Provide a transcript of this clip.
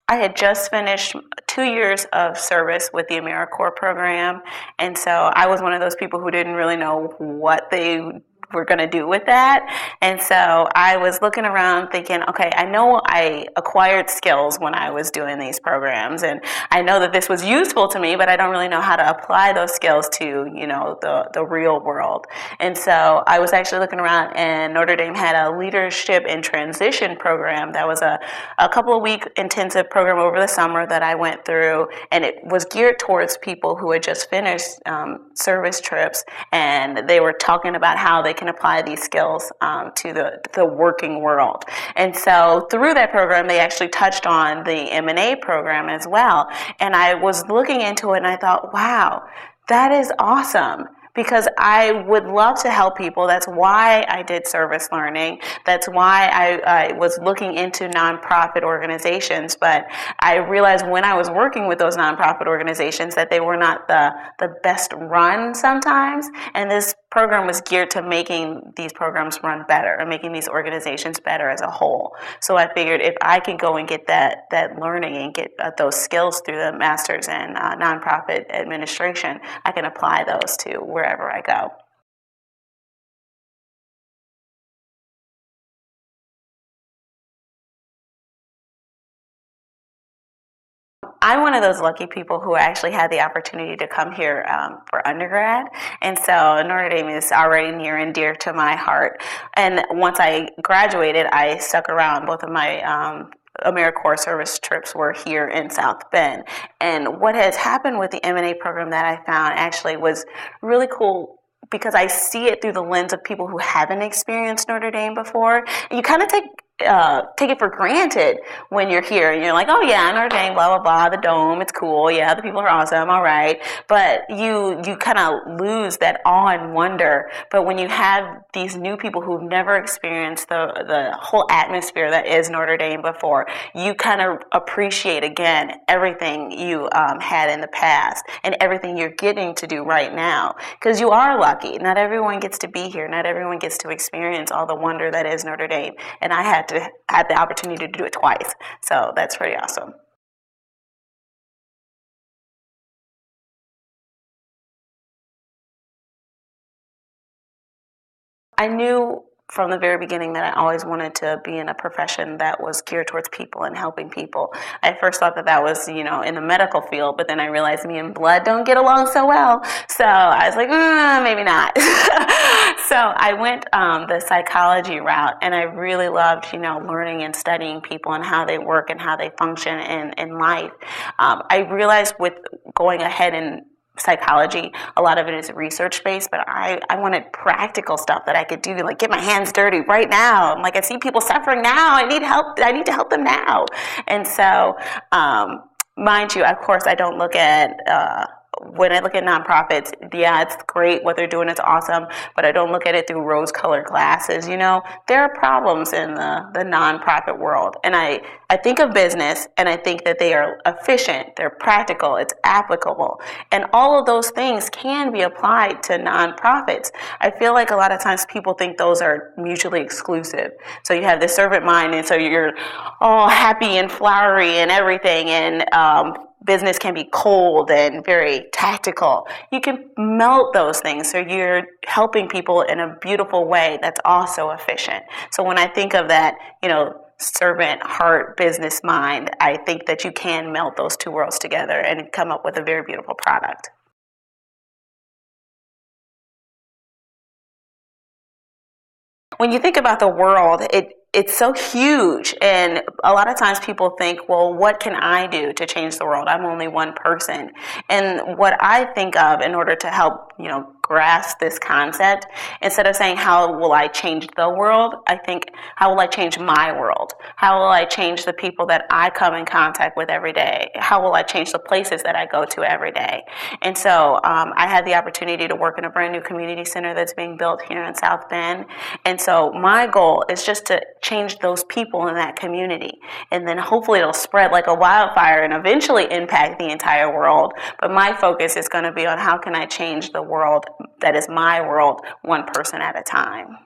I had just finished 2 years of service with the AmeriCorps program, and so I was one of those people who didn't really know what they were going to do with that. And so I was looking around thinking, okay, I know I acquired skills when I was doing these programs, and I know that this was useful to me, but I don't really know how to apply those skills to, the real world. And so I was actually looking around, and Notre Dame had a leadership and transition program that was a couple of week intensive program over the summer that I went through, and it was geared towards people who had just finished service trips, and they were talking about how they can apply these skills to the working world. And so through that program, they actually touched on the MNA program as well. And I was looking into it, and I thought, wow, that is awesome, because I would love to help people. That's why I did service learning. That's why I was looking into nonprofit organizations. But I realized when I was working with those nonprofit organizations that they were not the best run sometimes. And this program was geared to making these programs run better and making these organizations better as a whole. So I figured if I could go and get that learning and get those skills through the master's in nonprofit administration, I can apply those to wherever I go. I'm one of those lucky people who actually had the opportunity to come here for undergrad, and so Notre Dame is already near and dear to my heart. And once I graduated, I stuck around. Both of my AmeriCorps service trips were here in South Bend. And what has happened with the M&A program that I found actually was really cool, because I see it through the lens of people who haven't experienced Notre Dame before. You kind of take it for granted when you're here, and you're like, oh yeah, Notre Dame, blah blah blah, the dome, it's cool, yeah, the people are awesome, all right. But you kind of lose that awe and wonder. But when you have these new people who've never experienced the whole atmosphere that is Notre Dame before, you kind of appreciate again everything you had in the past and everything you're getting to do right now, because you are lucky. Not everyone gets to be here. Not everyone gets to experience all the wonder that is Notre Dame, and I had the opportunity to do it twice. So that's pretty awesome. I knew from the very beginning that I always wanted to be in a profession that was geared towards people and helping people. I first thought that was, in the medical field, but then I realized me and blood don't get along so well. So I was like, maybe not. So I went the psychology route, and I really loved, learning and studying people and how they work and how they function in life. I realized with going ahead and psychology, a lot of it is research based, but I wanted practical stuff that I could do, like get my hands dirty right now. I'm like, I see people suffering now. I need help. I need to help them now. And so, mind you, of course, I don't look at when I look at nonprofits, yeah, it's great. What they're doing is awesome, but I don't look at it through rose-colored glasses. There are problems in the nonprofit world. And I think of business, and I think that they are efficient, they're practical, it's applicable. And all of those things can be applied to nonprofits. I feel like a lot of times people think those are mutually exclusive. So you have the servant mind, and so you're all happy and flowery and everything, and business can be cold and very tactical. You can melt those things, so you're helping people in a beautiful way that's also efficient. So when I think of that, servant heart, business mind, I think that you can melt those two worlds together and come up with a very beautiful product. When you think about the world, it's so huge, and a lot of times people think, well, what can I do to change the world? I'm only one person. And what I think of in order to help, grasp this concept, instead of saying, how will I change the world? I think, how will I change my world? How will I change the people that I come in contact with every day? How will I change the places that I go to every day? And so I had the opportunity to work in a brand new community center that's being built here in South Bend. And so my goal is just to change those people in that community. And then hopefully it'll spread like a wildfire and eventually impact the entire world. But my focus is going to be on how can I change the world that is my world, one person at a time.